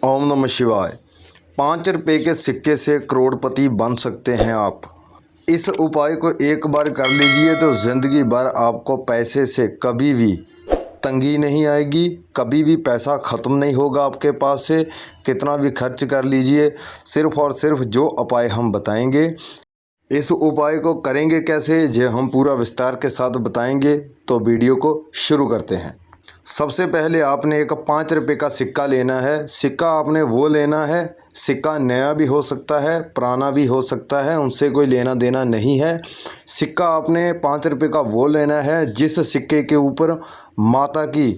ओम नमः शिवाय। 5 रुपये के सिक्के से करोड़पति बन सकते हैं आप। इस उपाय को एक बार कर लीजिए तो ज़िंदगी भर आपको पैसे से कभी भी तंगी नहीं आएगी, कभी भी पैसा ख़त्म नहीं होगा आपके पास से। कितना भी खर्च कर लीजिए, सिर्फ़ और सिर्फ जो उपाय हम बताएंगे, इस उपाय को करेंगे कैसे ये हम पूरा विस्तार के साथ बताएंगे। तो वीडियो को शुरू करते हैं। सबसे पहले आपने एक 5 रुपये का सिक्का लेना है। सिक्का आपने वो लेना है, सिक्का नया भी हो सकता है, पुराना भी हो सकता है, उनसे कोई लेना देना नहीं है। सिक्का आपने 5 रुपये का वो लेना है जिस सिक्के के ऊपर माता की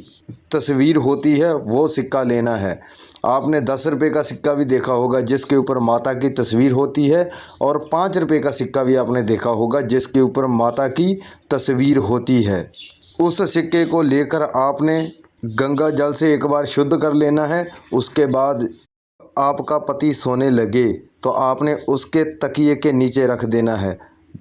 तस्वीर होती है, वो सिक्का लेना है। आपने 10 रुपये का सिक्का भी देखा होगा जिसके ऊपर माता की तस्वीर होती है, और 5 रुपये का सिक्का भी आपने देखा होगा जिसके ऊपर माता की तस्वीर होती है। उस सिक्के को लेकर आपने गंगा जल से एक बार शुद्ध कर लेना है। उसके बाद आपका पति सोने लगे तो आपने उसके तकिए के नीचे रख देना है।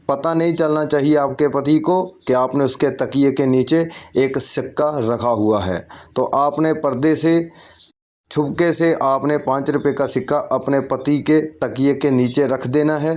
पता नहीं चलना चाहिए आपके पति को कि आपने उसके तकिए के नीचे एक सिक्का रखा हुआ है। तो आपने पर्दे से छुपके से आपने 5 रुपये का सिक्का अपने पति के तकिए के नीचे रख देना है,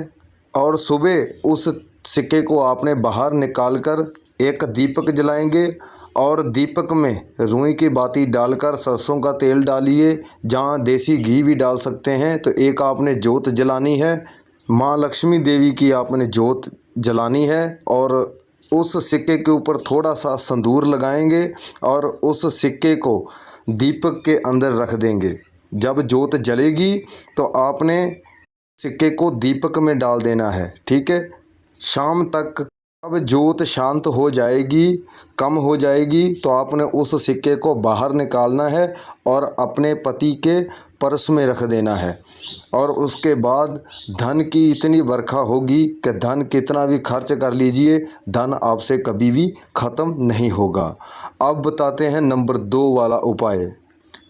और सुबह उस सिक्के को आपने बाहर निकाल कर एक दीपक जलाएंगे, और दीपक में रुई की बाती डालकर सरसों का तेल डालिए, जहाँ देसी घी भी डाल सकते हैं। तो एक आपने जोत जलानी है, माँ लक्ष्मी देवी की आपने जोत जलानी है, और उस सिक्के के ऊपर थोड़ा सा सिंदूर लगाएंगे और उस सिक्के को दीपक के अंदर रख देंगे। जब जोत जलेगी तो आपने सिक्के को दीपक में डाल देना है, ठीक है। शाम तक अब जोत शांत हो जाएगी, कम हो जाएगी, तो आपने उस सिक्के को बाहर निकालना है और अपने पति के पर्स में रख देना है। और उसके बाद धन की इतनी बरखा होगी कि धन कितना भी खर्च कर लीजिए, धन आपसे कभी भी ख़त्म नहीं होगा। अब बताते हैं नंबर 2 वाला उपाय।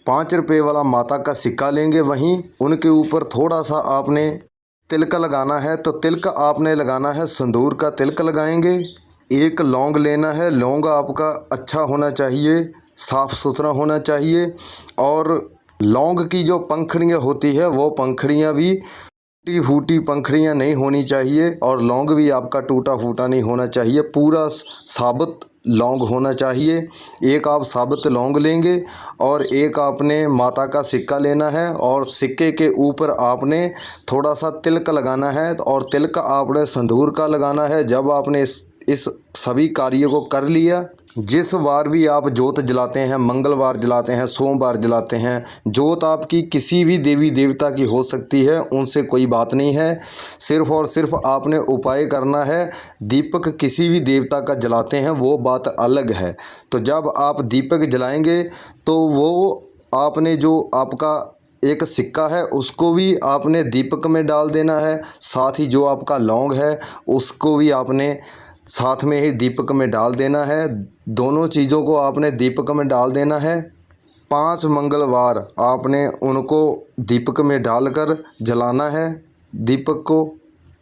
5 रुपये वाला माता का सिक्का लेंगे, वहीं उनके ऊपर थोड़ा सा आपने तिलक लगाना है। तो तिलक आपने लगाना है, सिंदूर का तिलक लगाएंगे। एक लौंग लेना है, लौंग आपका अच्छा होना चाहिए, साफ़ सुथरा होना चाहिए, और लौंग की जो पंखुड़ियाँ होती है वो पंखुड़ियाँ भी टूटी फूटी पंखुड़ियाँ नहीं होनी चाहिए, और लौंग भी आपका टूटा फूटा नहीं होना चाहिए, पूरा साबुत लौंग होना चाहिए। एक आप साबुत लौंग लेंगे और एक आपने माता का सिक्का लेना है, और सिक्के के ऊपर आपने थोड़ा सा तिलक लगाना है, और तिलक आपने सिंदूर का लगाना है। जब आपने इस सभी कार्य को कर लिया, जिस बार भी आप जोत जलाते हैं, मंगलवार जलाते हैं, सोमवार जलाते हैं, जोत आपकी किसी भी देवी देवता की हो सकती है, उनसे कोई बात नहीं है। सिर्फ़ और सिर्फ आपने उपाय करना है। दीपक किसी भी देवता का जलाते हैं वो बात अलग है। तो जब आप दीपक जलाएंगे तो वो आपने जो आपका एक सिक्का है उसको भी आपने दीपक में डाल देना है, साथ ही जो आपका लौंग है उसको भी आपने साथ में ही दीपक में डाल देना है। दोनों चीज़ों को आपने दीपक में डाल देना है। 5 मंगलवार आपने उनको दीपक में डालकर जलाना है दीपक को।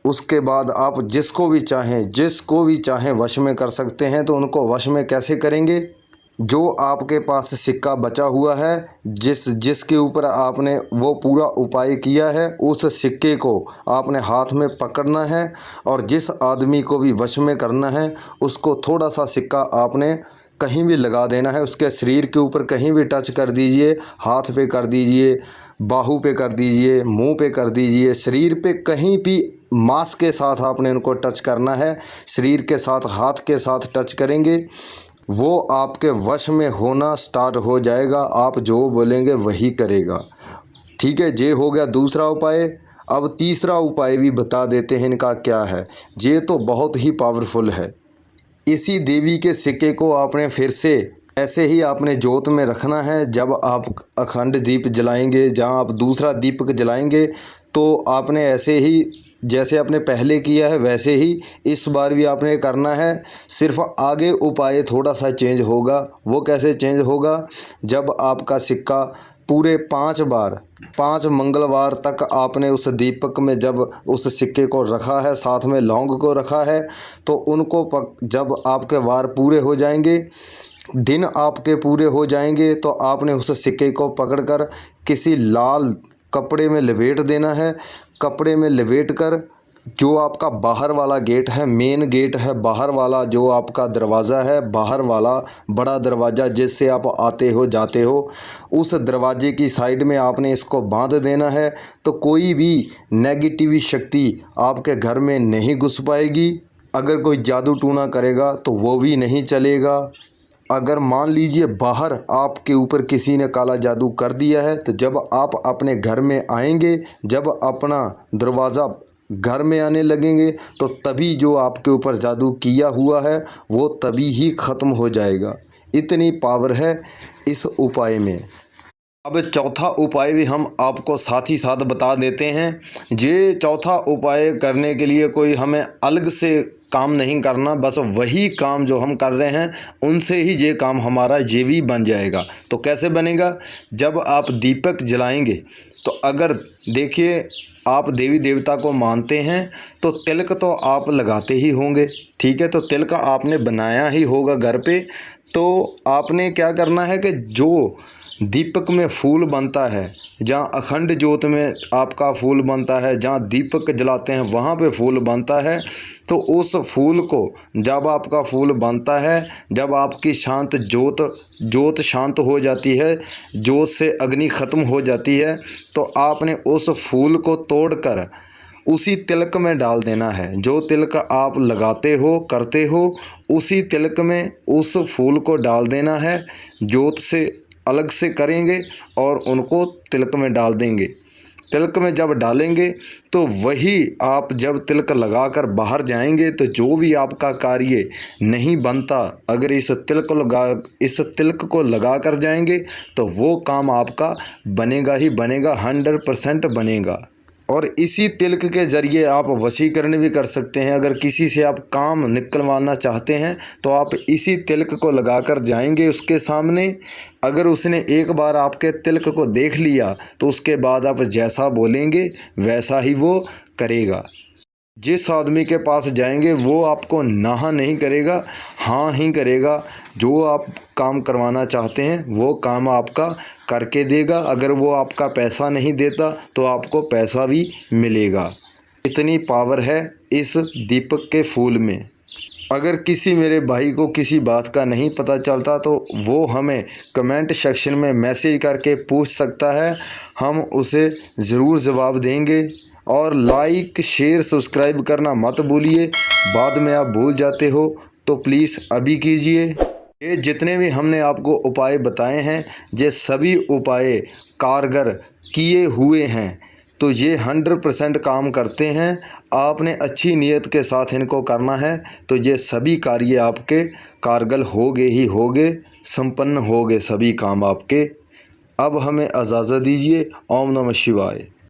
उसके बाद आप जिसको भी चाहें वश में कर सकते हैं। तो उनको वश में कैसे करेंगे? जो आपके पास सिक्का बचा हुआ है, जिसके ऊपर आपने वो पूरा उपाय किया है, उस सिक्के को आपने हाथ में पकड़ना है, और जिस आदमी को भी वश में करना है उसको थोड़ा सा सिक्का आपने कहीं भी लगा देना है। उसके शरीर के ऊपर कहीं भी टच कर दीजिए, हाथ पे कर दीजिए, बाहू पे कर दीजिए, मुंह पे कर दीजिए, शरीर पे कहीं भी मांस के साथ आपने उनको टच करना है। शरीर के साथ, हाथ के साथ टच करेंगे, वो आपके वश में होना स्टार्ट हो जाएगा। आप जो बोलेंगे वही करेगा, ठीक है। ये हो गया दूसरा उपाय। अब तीसरा उपाय भी बता देते हैं इनका क्या है। ये तो बहुत ही पावरफुल है। इसी देवी के सिक्के को आपने फिर से ऐसे ही आपने जोत में रखना है। जब आप अखंड दीप जलाएंगे, जहाँ आप दूसरा दीपक जलाएंगे, तो आपने ऐसे ही जैसे आपने पहले किया है वैसे ही इस बार भी आपने करना है। सिर्फ आगे उपाय थोड़ा सा चेंज होगा। वो कैसे चेंज होगा? जब आपका सिक्का पूरे 5 बार, 5 मंगलवार तक आपने उस दीपक में जब उस सिक्के को रखा है, साथ में लौंग को रखा है, तो उनको जब आपके वार पूरे हो जाएंगे, दिन आपके पूरे हो जाएंगे तो आपने उस सिक्के को पकड़कर किसी लाल कपड़े में लपेट देना है। कपड़े में लपेट कर जो आपका बाहर वाला गेट है, मेन गेट है, बाहर वाला जो आपका दरवाज़ा है, बाहर वाला बड़ा दरवाज़ा जिससे आप आते हो जाते हो, उस दरवाजे की साइड में आपने इसको बांध देना है। तो कोई भी नेगेटिव शक्ति आपके घर में नहीं घुस पाएगी। अगर कोई जादू टूना करेगा तो वो भी नहीं चलेगा। अगर मान लीजिए बाहर आपके ऊपर किसी ने काला जादू कर दिया है, तो जब आप अपने घर में आएंगे, जब अपना दरवाज़ा घर में आने लगेंगे, तो तभी जो आपके ऊपर जादू किया हुआ है वो तभी ही ख़त्म हो जाएगा। इतनी पावर है इस उपाय में। अब चौथा उपाय भी हम आपको साथ ही साथ बता देते हैं। ये चौथा उपाय करने के लिए कोई हमें अलग से काम नहीं करना, बस वही काम जो हम कर रहे हैं उनसे ही ये काम हमारा ये भी बन जाएगा। तो कैसे बनेगा? जब आप दीपक जलाएंगे तो अगर देखिए आप देवी देवता को मानते हैं तो तिलक तो आप लगाते ही होंगे, ठीक है। तो तिलक आपने बनाया ही होगा घर पे। तो आपने क्या करना है कि जो दीपक में फूल बनता है, जहाँ अखंड ज्योत में आपका फूल बनता है, जहाँ दीपक जलाते हैं वहाँ पे फूल बनता है, तो उस फूल को जब आपका फूल बनता है, जब आपकी शांत ज्योत शांत हो जाती है, ज्योत से अग्नि ख़त्म हो जाती है, तो आपने उस फूल को तोड़कर उसी तिलक में डाल देना है। जो तिलक आप लगाते हो करते हो उसी तिलक में उस फूल को डाल देना है। ज्योत से अलग से करेंगे और उनको तिलक में डाल देंगे। तिलक में जब डालेंगे तो वही आप जब तिलक लगाकर बाहर जाएंगे तो जो भी आपका कार्य नहीं बनता, अगर इस तिलक को लगा कर जाएंगे तो वो काम आपका बनेगा ही बनेगा, 100% बनेगा। और इसी तिलक के ज़रिए आप वशीकरण भी कर सकते हैं। अगर किसी से आप काम निकलवाना चाहते हैं तो आप इसी तिलक को लगाकर जाएंगे उसके सामने। अगर उसने एक बार आपके तिलक को देख लिया तो उसके बाद आप जैसा बोलेंगे वैसा ही वो करेगा। जिस आदमी के पास जाएंगे वो आपको ना नहीं करेगा, हाँ ही करेगा। जो आप काम करवाना चाहते हैं वो काम आपका करके देगा। अगर वो आपका पैसा नहीं देता तो आपको पैसा भी मिलेगा। इतनी पावर है इस दीपक के फूल में। अगर किसी मेरे भाई को किसी बात का नहीं पता चलता तो वो हमें कमेंट सेक्शन में मैसेज करके पूछ सकता है, हम उसे ज़रूर जवाब देंगे। और लाइक शेयर सब्सक्राइब करना मत भूलिए, बाद में आप भूल जाते हो तो प्लीज़ अभी कीजिए। ये जितने भी हमने आपको उपाय बताए हैं ये सभी उपाय कारगर किए हुए हैं, तो ये 100% काम करते हैं। आपने अच्छी नीयत के साथ इनको करना है तो ये सभी कार्य आपके कारगर होगे ही होगे, संपन्न होगे सभी काम आपके। अब हमें इजाज़त दीजिए। ओम नमः शिवाय।